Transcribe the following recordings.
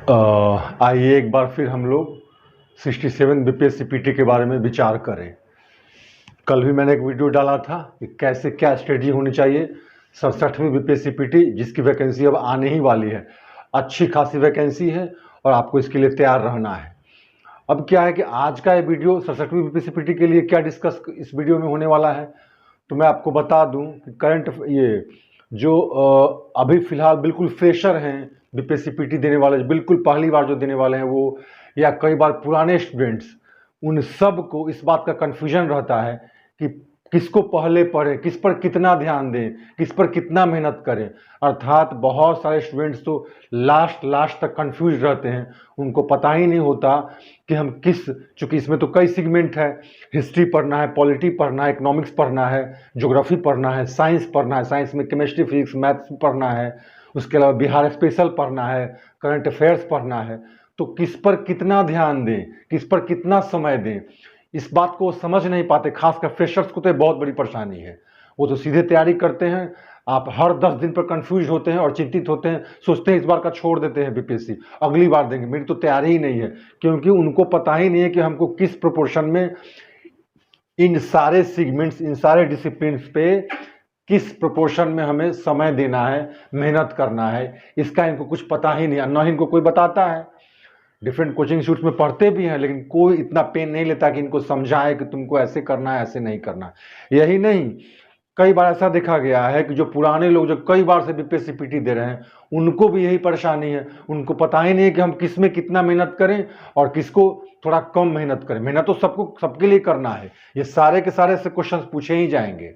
आइए एक बार फिर हम लोग 67 बीपीएससी पीटी के बारे में विचार करें। कल भी मैंने एक वीडियो डाला था कि कैसे क्या स्ट्रेटजी होनी चाहिए 67वीं बीपीएससी पीटी, जिसकी वैकेंसी अब आने ही वाली है। अच्छी खासी वैकेंसी है और आपको इसके लिए तैयार रहना है। अब क्या है कि आज का ये वीडियो 67वीं बीपीएससी पीटी के लिए क्या डिस्कस इस वीडियो में होने वाला है, तो मैं आपको बता दूं कि करंट ये जो अभी फ़िलहाल बिल्कुल फ्रेशर हैं बीपीएससी पीटी देने वाले, बिल्कुल पहली बार जो देने वाले हैं वो, या कई बार पुराने स्टूडेंट्स, उन सब को इस बात का कन्फ्यूजन रहता है कि किसको पहले पढ़ें, किस पर कितना ध्यान दें, किस पर कितना मेहनत करें। अर्थात बहुत सारे स्टूडेंट्स तो लास्ट तक कंफ्यूज रहते हैं, उनको पता ही नहीं होता कि हम चूँकि इसमें तो कई सेगमेंट है, हिस्ट्री पढ़ना है, पॉलिटी पढ़ना है, इकोनॉमिक्स पढ़ना है, ज्योग्राफी पढ़ना है, साइंस पढ़ना है, साइंस में केमिस्ट्री, फिजिक्स, मैथ्स पढ़ना है, उसके अलावा बिहार स्पेशल पढ़ना है, करंट अफेयर्स पढ़ना है। तो किस पर कितना ध्यान दें, किस पर कितना समय दें, इस बात को समझ नहीं पाते। खासकर फ्रेशर्स को तो बहुत बड़ी परेशानी है। वो तो सीधे तैयारी करते हैं, आप हर 10 दिन पर कंफ्यूज होते हैं और चिंतित होते हैं, सोचते हैं इस बार का छोड़ देते हैं बीपीएससी, अगली बार देंगे, मेरी तो तैयारी ही नहीं है। क्योंकि उनको पता ही नहीं है कि हमको किस प्रोपोर्शन में इन सारे सेगमेंट्स, इन सारे डिसिप्लिन पे किस प्रोपोर्शन में हमें समय देना है, मेहनत करना है, इसका इनको कुछ पता ही नहीं, ना ही इनको कोई बताता है। डिफरेंट कोचिंग इंस्टीट्यूट में पढ़ते भी हैं, लेकिन कोई इतना पेन नहीं लेता कि इनको समझाए कि तुमको ऐसे करना है, ऐसे नहीं करना। यही नहीं, कई बार ऐसा देखा गया है कि जो पुराने लोग जो कई बार से बीपीएससी पीटी दे रहे हैं, उनको भी यही परेशानी है। उनको पता ही नहीं है कि हम किस में कितना मेहनत करें और किसको थोड़ा कम मेहनत करें। मेहनत तो सबके लिए करना है, ये सारे के सारे से क्वेश्चन पूछे ही जाएंगे,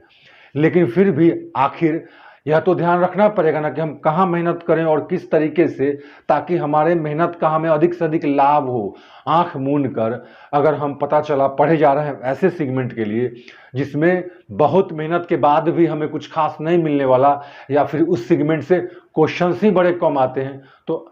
लेकिन फिर भी आखिर यह तो ध्यान रखना पड़ेगा ना कि हम कहाँ मेहनत करें और किस तरीके से, ताकि हमारे मेहनत का हमें अधिक से अधिक लाभ हो। आंख मूंद कर अगर हम पता चला पढ़े जा रहे हैं ऐसे सेगमेंट के लिए जिसमें बहुत मेहनत के बाद भी हमें कुछ खास नहीं मिलने वाला, या फिर उस सेगमेंट से क्वेश्चंस ही बड़े कम आते हैं, तो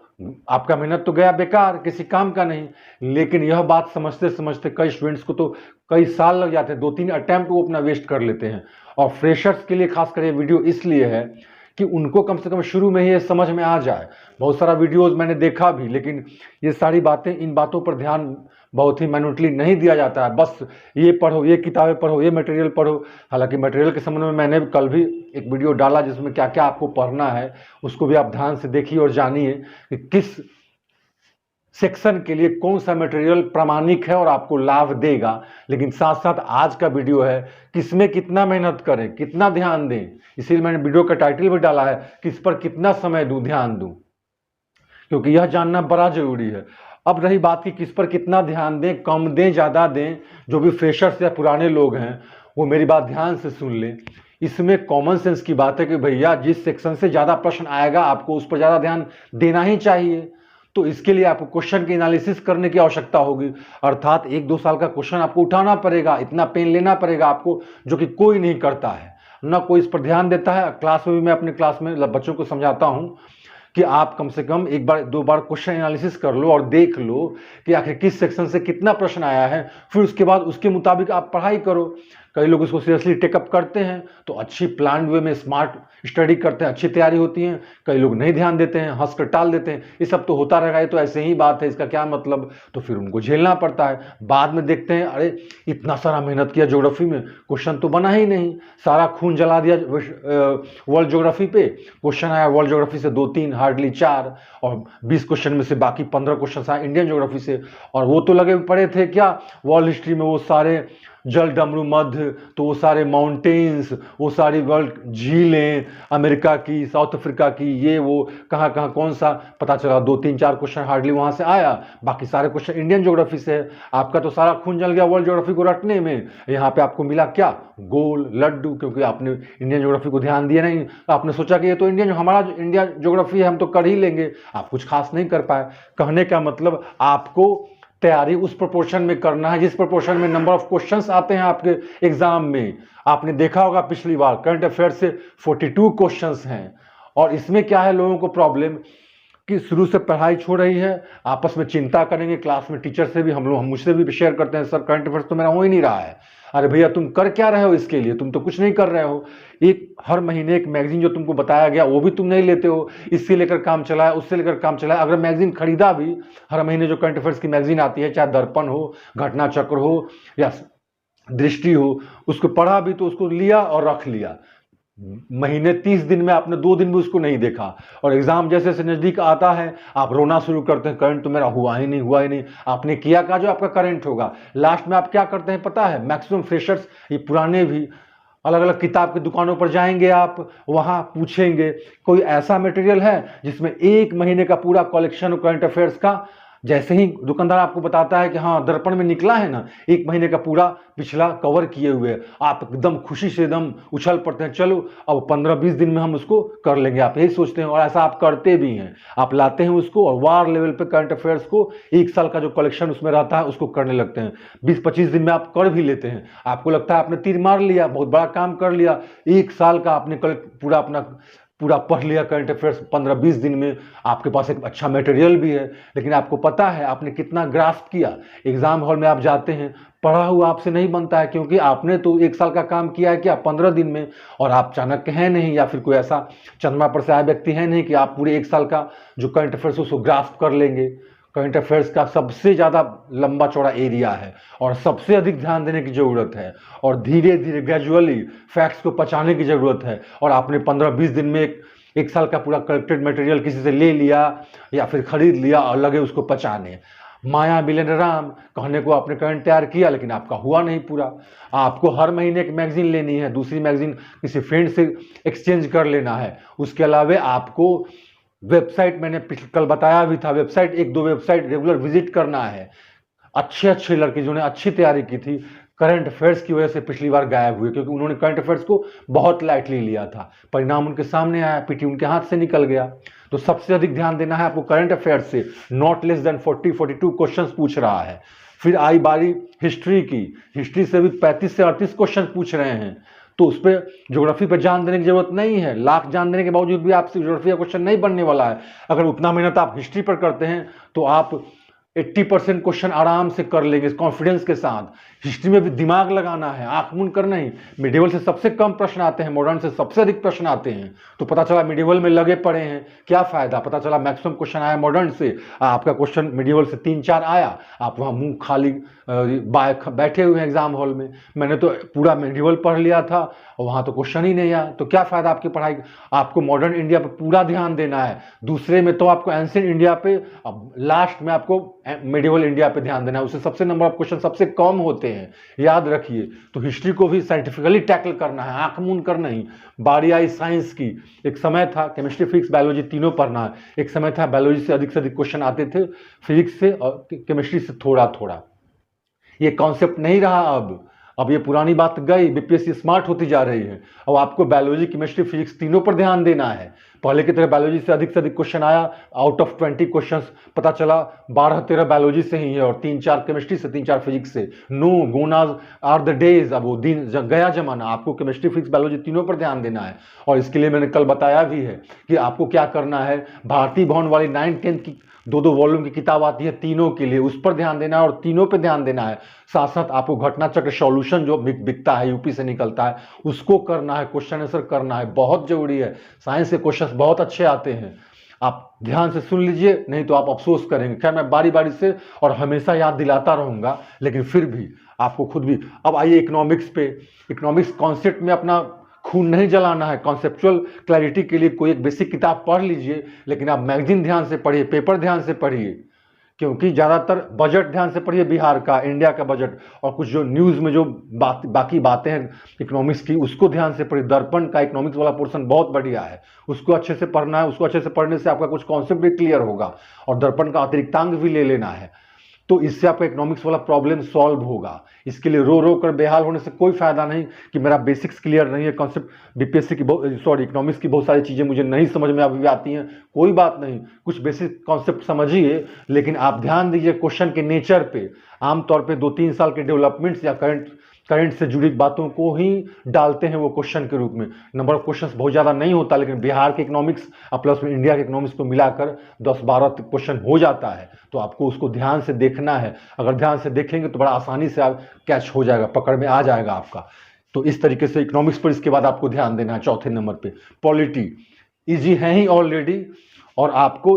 आपका मेहनत तो गया बेकार, किसी काम का नहीं। लेकिन यह बात समझते समझते कई स्टूडेंट्स को तो कई साल लग जाते हैं, 2-3 अटेम्प्ट वो अपना वेस्ट कर लेते हैं। और फ्रेशर्स के लिए खासकर ये वीडियो इसलिए है कि उनको कम से कम शुरू में ही ये समझ में आ जाए। बहुत सारा वीडियोस मैंने देखा भी, लेकिन ये सारी बातें, इन बातों पर ध्यान बहुत ही मैन्युटली नहीं दिया जाता है। बस ये पढ़ो, ये किताबें पढ़ो, ये मटेरियल पढ़ो। हालांकि मटेरियल के संबंध में मैंने कल भी एक वीडियो डाला जिसमें क्या क्या आपको पढ़ना है, उसको भी आप ध्यान से देखिए और जानिए कि किस सेक्शन के लिए कौन सा मटेरियल प्रामाणिक है और आपको लाभ देगा। लेकिन साथ साथ आज का वीडियो है किसमें कितना मेहनत करें, कितना ध्यान दें, इसीलिए मैंने वीडियो का टाइटल भी डाला है किस पर कितना समय दूं, ध्यान दूं, क्योंकि यह जानना बड़ा जरूरी है। अब रही बात कि किस पर कितना ध्यान दें, कम दें, ज़्यादा दें, जो भी फ्रेशर्स या पुराने लोग हैं वो मेरी बात ध्यान से सुन लें। इसमें कॉमन सेंस की बात है कि भैया जिस सेक्शन से ज़्यादा प्रश्न आएगा आपको उस पर ज़्यादा ध्यान देना ही चाहिए। तो इसके लिए आपको क्वेश्चन की एनालिसिस करने की आवश्यकता होगी, अर्थात 1-2 साल का क्वेश्चन आपको उठाना पड़ेगा, इतना पेन लेना पड़ेगा आपको, जो कि कोई नहीं करता है, ना कोई इस पर ध्यान देता है। क्लास में भी मैं अपने क्लास में बच्चों को समझाता हूँ कि आप कम से कम 1-2 बार क्वेश्चन एनालिसिस कर लो और देख लो कि आखिर किस सेक्शन से कितना प्रश्न आया है, फिर उसके बाद उसके मुताबिक आप पढ़ाई करो। कई लोग इसको सीरियसली टेकअप करते हैं तो अच्छी प्लान वे में स्मार्ट स्टडी करते हैं, अच्छी तैयारी होती है। कई लोग नहीं ध्यान देते हैं, हंस कर टाल देते हैं, ये सब तो होता रहेगा, ये तो ऐसे ही बात है, इसका क्या मतलब, तो फिर उनको झेलना पड़ता है। बाद में देखते हैं अरे इतना सारा मेहनत किया ज्योग्राफी में, क्वेश्चन तो बना ही नहीं, सारा खून जला दिया वर्ल्ड ज्योग्राफी पे, क्वेश्चन आया वर्ल्ड ज्योग्राफी से 2-3, हार्डली 4, और 20 क्वेश्चन में से बाकी 15 क्वेश्चन आए इंडियन ज्योग्राफी से। और वो तो लगे पड़े थे क्या वर्ल्ड हिस्ट्री में, वो सारे जल डमरू मध्य, तो वो सारे माउंटेन्स, वो सारी वर्ल्ड झीलें, अमेरिका की, साउथ अफ्रीका की, ये वो कहाँ कहाँ कौन सा, पता चला 2-3-4 क्वेश्चन हार्डली वहाँ से आया, बाकी सारे क्वेश्चन इंडियन ज्योग्राफी से है। आपका तो सारा खून जल गया वर्ल्ड ज्योग्राफी को रटने में, यहाँ पे आपको मिला क्या, गोल लड्डू, क्योंकि आपने इंडियन ज्योग्राफी को ध्यान दिया नहीं। आपने सोचा कि ये तो हमारा इंडिया ज्योग्राफी है, हम तो कर ही लेंगे, आप कुछ खास नहीं कर पाए। कहने का मतलब आपको तैयारी उस प्रोपोर्शन में करना है जिस प्रोपोर्शन में नंबर ऑफ क्वेश्चंस आते हैं आपके एग्जाम में। आपने देखा होगा पिछली बार करंट अफेयर से 42 क्वेश्चंस हैं, और इसमें क्या है लोगों को प्रॉब्लम कि शुरू से पढ़ाई छोड़ रही है, आपस में चिंता करेंगे, क्लास में टीचर से भी हम मुझसे भी शेयर करते हैं, सर करंट अफेयर्स तो मेरा हो ही नहीं रहा है। अरे भैया तुम कर क्या रहे हो इसके लिए, तुम तो कुछ नहीं कर रहे हो। एक हर महीने एक मैगजीन जो तुमको बताया गया वो भी तुम नहीं लेते हो, इससे लेकर काम चलाया, उससे लेकर काम चलाया। अगर मैगजीन खरीदा भी, हर महीने जो करंट अफेयर्स की मैगजीन आती है, चाहे दर्पण हो, घटना चक्र हो या दृष्टि हो, उसको पढ़ा भी तो उसको लिया और रख लिया। महीने 30 दिन में आपने 2 दिन भी उसको नहीं देखा, और एग्जाम जैसे जैसे नजदीक आता है आप रोना शुरू करते हैं, करंट तो मेरा हुआ ही नहीं, हुआ ही नहीं। आपने किया क्या जो आपका करंट होगा। लास्ट में आप क्या करते हैं पता है, मैक्सिमम फ्रेशर्स, ये पुराने भी, अलग अलग किताब की दुकानों पर जाएंगे आप, वहां पूछेंगे कोई ऐसा मटेरियल है जिसमें 1 महीने का पूरा कलेक्शन करंट अफेयर्स का। जैसे ही दुकानदार आपको बताता है कि हाँ दर्पण में निकला है ना, 1 महीने का पूरा पिछला कवर किए हुए, आप एकदम खुशी से एकदम उछल पड़ते हैं, चलो अब 15-20 दिन में हम उसको कर लेंगे। आप यही सोचते हैं और ऐसा आप करते भी हैं। आप लाते हैं उसको और वार लेवल पे करंट अफेयर्स को 1 साल का जो कलेक्शन उसमें रहता है उसको करने लगते हैं। 20-25 दिन में आप कर भी लेते हैं। आपको लगता है आपने तीर मार लिया, बहुत बड़ा काम कर लिया। 1 साल का आपने पूरा अपना पूरा पढ़ लिया करंट अफेयर्स 15-20 दिन में। आपके पास एक अच्छा मटेरियल भी है, लेकिन आपको पता है आपने कितना ग्रास्प किया। एग्जाम हॉल में आप जाते हैं, पढ़ा हुआ आपसे नहीं बनता है, क्योंकि आपने तो 1 साल का काम किया है कि आप 15 दिन में, और आप चाणक्य हैं नहीं या फिर कोई ऐसा चंद्रमा पर से आया व्यक्ति है नहीं कि आप पूरे 1 साल का जो करंट अफेयर्स उसको ग्रास्प कर लेंगे। करंट अफेयर्स का सबसे ज़्यादा लंबा चौड़ा एरिया है और सबसे अधिक ध्यान देने की ज़रूरत है, और धीरे धीरे ग्रेजुअली फैक्ट्स को पचाने की ज़रूरत है। और आपने 15-20 दिन में एक साल का पूरा कलेक्टेड मटेरियल किसी से ले लिया या फिर खरीद लिया और लगे उसको पचाने। माया मिलन राम कहने को आपने करंट तैयार किया, लेकिन आपका हुआ नहीं पूरा। आपको हर महीने एक मैगजीन लेनी है, दूसरी मैगजीन किसी फ्रेंड से एक्सचेंज कर लेना है। उसके अलावा आपको वेबसाइट, मैंने कल बताया भी था, वेबसाइट 1-2 वेबसाइट रेगुलर विजिट करना है। अच्छे लड़के जिन्होंने अच्छी तैयारी की थी, करंट अफेयर्स की वजह से पिछली बार गायब हुए, क्योंकि उन्होंने करंट अफेयर्स को बहुत लाइटली लिया था। परिणाम उनके सामने आया, पीटी उनके हाथ से निकल गया। तो सबसे अधिक ध्यान देना है आपको करंट अफेयर्स से। नॉट लेस देन 40-42 क्वेश्चन पूछ रहा है। फिर आई बारी हिस्ट्री की, हिस्ट्री से भी 35 से 38 क्वेश्चन पूछ रहे हैं। तो उस पर ज्योग्राफी पर जान देने की जरूरत नहीं है। लाख जान देने के बावजूद भी आपसे ज्योग्राफी का क्वेश्चन नहीं बनने वाला है। अगर उतना मेहनत आप हिस्ट्री पर करते हैं तो आप 80% क्वेश्चन आराम से कर लेंगे कॉन्फिडेंस के साथ। हिस्ट्री में भी दिमाग लगाना है, आंख मूंद कर नहीं। मिडिवल से सबसे कम प्रश्न आते हैं, मॉडर्न से सबसे अधिक प्रश्न आते हैं। तो पता चला मिडिवल में लगे पड़े हैं, क्या फायदा। पता चला मैक्सिमम क्वेश्चन आया मॉडर्न से, आपका क्वेश्चन मिडिवल से 3-4 आया, आप वहाँ मुंह खाली बैठे हुए हैं एग्जाम हॉल में। मैंने तो पूरा मिडिवल पढ़ लिया था और वहाँ तो क्वेश्चन ही नहीं आया। तो क्या फायदा आपकी पढ़ाई। आपको मॉडर्न इंडिया पर पूरा ध्यान देना है, दूसरे में तो आपको एंशिएंट इंडिया पे, अब लास्ट में आपको मिडिवल इंडिया पे ध्यान देना है। उससे सबसे नंबर ऑफ क्वेश्चन सबसे कम होते हैं, याद रखिए। तो हिस्ट्री को भी साइंटिफिकली टैकल करना है, आंख मूंद कर नहीं। बारी आई साइंस की। एक समय था केमिस्ट्री, फिजिक्स, बायोलॉजी तीनों पढ़ना है। एक समय था बायोलॉजी से अधिक क्वेश्चन आते थे, फिजिक्स से और केमिस्ट्री से थोड़ा थोड़ा। ये कॉन्सेप्ट नहीं रहा अब ये पुरानी बात गई। बीपीएससी स्मार्ट होती जा रही है। अब आपको बायोलॉजी, केमिस्ट्री, फिजिक्स तीनों पर ध्यान देना है। पहले की तरह बायोलॉजी से अधिक क्वेश्चन आया, आउट ऑफ 20 क्वेश्चंस पता चला 12-13 बायोलॉजी से ही है और 3-4 केमिस्ट्री से, 3-4 फिजिक्स से। No gone as are the days. अब वो दिन गया जमाना। आपको केमिस्ट्री, फिजिक्स, बायोलॉजी तीनों पर ध्यान देना है। और इसके लिए मैंने कल बताया भी है कि आपको क्या करना है। भारतीय भवन वाली 9-10 की 2-2 वॉल्यूम की किताब आती है तीनों के लिए, उस पर ध्यान देना है और तीनों पे ध्यान देना है। साथ साथ आपको घटना चक्र सॉल्यूशन जो बिकता है, यूपी से निकलता है, उसको करना है, क्वेश्चन आंसर करना है, बहुत जरूरी है। साइंस के क्वेश्चन बहुत अच्छे आते हैं, आप ध्यान से सुन लीजिए, नहीं तो आप अफसोस करेंगे। खैर मैं बारी बारी से और हमेशा याद दिलाता रहूंगा, लेकिन फिर भी आपको खुद भी। अब आइए इकोनॉमिक्स पे। इकोनॉमिक्स कॉन्सेप्ट में अपना खून नहीं जलाना है। कॉन्सेप्चुअल क्लैरिटी के लिए कोई एक बेसिक किताब पढ़ लीजिए, लेकिन आप मैगजीन ध्यान से पढ़िए, पेपर ध्यान से पढ़िए, क्योंकि ज़्यादातर बजट ध्यान से पढ़िए, बिहार का, इंडिया का बजट, और कुछ जो न्यूज़ में जो बाकी बातें हैं इकोनॉमिक्स की, उसको ध्यान से पढ़िए। दर्पण का इकोनॉमिक्स वाला पोर्शन बहुत बढ़िया है, उसको अच्छे से पढ़ना है। उसको अच्छे से पढ़ने से आपका कुछ कॉन्सेप्ट भी क्लियर होगा और दर्पण का अतिरिक्तांक भी ले लेना है। तो इससे आपका इकोनॉमिक्स वाला प्रॉब्लम सॉल्व होगा। इसके लिए रो कर बेहाल होने से कोई फायदा नहीं कि मेरा बेसिक्स क्लियर नहीं है, कॉन्सेप्ट बीपीएससी की इकोनॉमिक्स की बहुत सारी चीज़ें मुझे नहीं समझ में अभी भी आती हैं। कोई बात नहीं, कुछ बेसिक कॉन्सेप्ट समझिए, लेकिन आप ध्यान दीजिए क्वेश्चन के नेचर पे। आमतौर पे 2-3 साल के डेवलपमेंट्स या करंट करंट से जुड़ी बातों को ही डालते हैं वो क्वेश्चन के रूप में। नंबर ऑफ क्वेश्चंस बहुत ज़्यादा नहीं होता, लेकिन बिहार के इकोनॉमिक्स और प्लस में इंडिया के इकोनॉमिक्स को मिलाकर 10-12 क्वेश्चन हो जाता है। तो आपको उसको ध्यान से देखना है। अगर ध्यान से देखेंगे तो बड़ा आसानी से आप कैच हो जाएगा, पकड़ में आ जाएगा आपका। तो इस तरीके से इकोनॉमिक्स पर इसके बाद आपको ध्यान देना है। चौथे नंबर पे पॉलिटी ईजी है ही ऑलरेडी, और आपको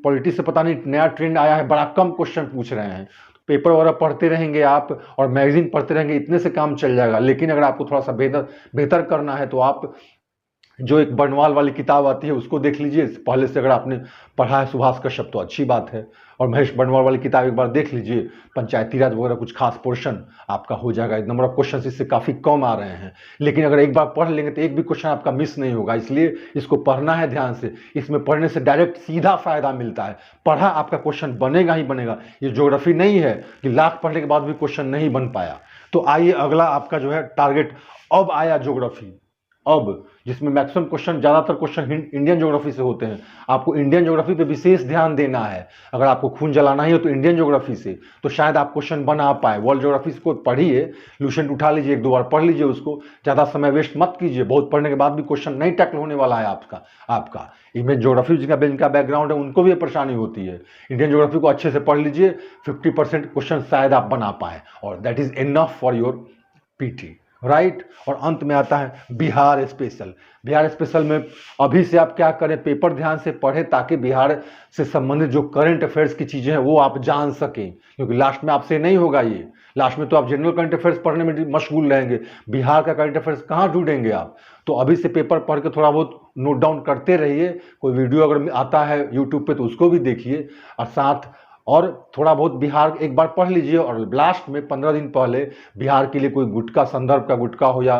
पॉलिटी से पता नहीं नया ट्रेंड आया है, बड़ा कम क्वेश्चन पूछ रहे हैं। पेपर वगैरह पढ़ते रहेंगे आप और मैगजीन पढ़ते रहेंगे, इतने से काम चल जाएगा। लेकिन अगर आपको थोड़ा सा बेहतर करना है तो आप जो एक बर्नवाल वाली किताब आती है उसको देख लीजिए पहले से। अगर आपने पढ़ा है सुभाष कश्यप तो अच्छी बात है, और महेश बर्नवाल वाली किताब एक बार देख लीजिए। पंचायती राज वगैरह कुछ खास पोर्शन आपका हो जाएगा। नंबर ऑफ क्वेश्चन इससे काफ़ी कम आ रहे हैं, लेकिन अगर एक बार पढ़ लेंगे तो एक भी क्वेश्चन आपका मिस नहीं होगा। इसलिए इसको पढ़ना है ध्यान से। इसमें पढ़ने से डायरेक्ट सीधा फायदा मिलता है। पढ़ा आपका क्वेश्चन बनेगा ही बनेगा। ये ज्योग्राफी नहीं है कि लाख पढ़ने के बाद भी क्वेश्चन नहीं बन पाया। तो आइए अगला आपका जो है टारगेट अब आया ज्योग्राफी, अब जिसमें मैक्सिमम क्वेश्चन, ज़्यादातर क्वेश्चन इंडियन ज्योग्राफी से होते हैं। आपको इंडियन ज्योग्राफी पे विशेष ध्यान देना है। अगर आपको खून जलाना ही हो तो इंडियन ज्योग्राफी से, तो शायद आप क्वेश्चन बना पाए। वर्ल्ड ज्योग्राफी को पढ़िए, लूसेंट उठा लीजिए, 1-2 बार पढ़ लीजिए उसको, ज़्यादा समय वेस्ट मत कीजिए। बहुत पढ़ने के बाद भी क्वेश्चन नहीं टैकल होने वाला है आपका इमेज ज्योग्राफी जिनका बैकग्राउंड है उनको भी परेशानी होती है। इंडियन ज्योग्राफी को अच्छे से पढ़ लीजिए, 50% क्वेश्चन शायद आप बना पाए, और that is enough for your PT, right. और अंत में आता है बिहार स्पेशल। बिहार स्पेशल में अभी से आप क्या करें, पेपर ध्यान से पढ़ें ताकि बिहार से संबंधित जो करंट अफेयर्स की चीज़ें हैं वो आप जान सकें, क्योंकि लास्ट में आपसे नहीं होगा ये। लास्ट में तो आप जनरल करंट अफेयर्स पढ़ने में मशगूल रहेंगे, बिहार का करंट अफेयर्स कहाँ ढूंढेंगे आप। तो अभी से पेपर पढ़ के थोड़ा बहुत नोट डाउन करते रहिए। कोई वीडियो अगर आता है यूट्यूब पे तो उसको भी देखिए, और साथ और थोड़ा बहुत बिहार एक बार पढ़ लीजिए। और लास्ट में 15 दिन पहले बिहार के लिए कोई गुटका, संदर्भ का गुटका हो या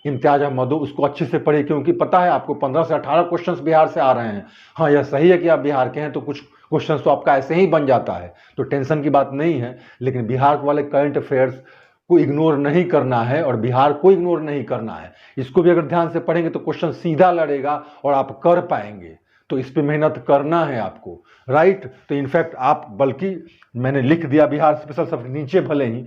इम्तियाज अहमद हो, उसको अच्छे से पढ़िए, क्योंकि पता है आपको 15 से 18 क्वेश्चंस बिहार से आ रहे हैं। हाँ, यह सही है कि आप बिहार के हैं तो कुछ क्वेश्चंस तो आपका ऐसे ही बन जाता है, तो टेंशन की बात नहीं है। लेकिन बिहार वाले करंट अफेयर्स को इग्नोर नहीं करना है, और बिहार को इग्नोर नहीं करना है। इसको भी अगर ध्यान से पढ़ेंगे तो क्वेश्चन सीधा लड़ेगा और आप कर पाएंगे। तो इस पे मेहनत करना है आपको, राइट। तो इनफैक्ट आप, बल्कि मैंने लिख दिया बिहार स्पेशल सब नीचे भले ही,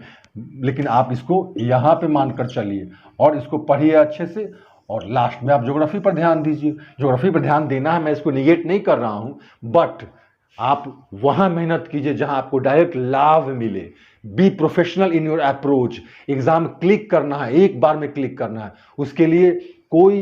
लेकिन आप इसको यहाँ पे मानकर चलिए और इसको पढ़िए अच्छे से। और लास्ट में आप ज्योग्राफी पर ध्यान दीजिए। ज्योग्राफी पर ध्यान देना है, मैं इसको निगेट नहीं कर रहा हूँ, बट आप वहाँ मेहनत कीजिए जहाँ आपको डायरेक्ट लाभ मिले। Be professional in your approach. Exam click करना है, एक बार में क्लिक करना है, उसके लिए कोई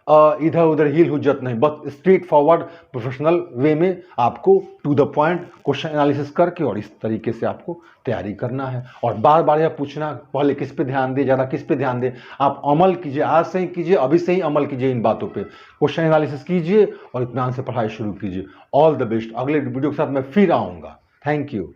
इधर उधर हील हुज्जत नहीं, बस स्ट्रेट फॉरवर्ड प्रोफेशनल वे में आपको to the point question analysis करके और इस तरीके से आपको तैयारी करना है। और बार बार यह पूछना पहले किस पे ध्यान दे, ज़्यादा किस पे ध्यान दे। आप अमल कीजिए, आज से ही कीजिए, अभी से ही अमल कीजिए इन बातों पे। क्वेश्चन एनालिसिस कीजिए और इत्मीनान से पढ़ाई शुरू कीजिए। All the best. अगले वीडियो के साथ मैं फिर आऊँगा। Thank you.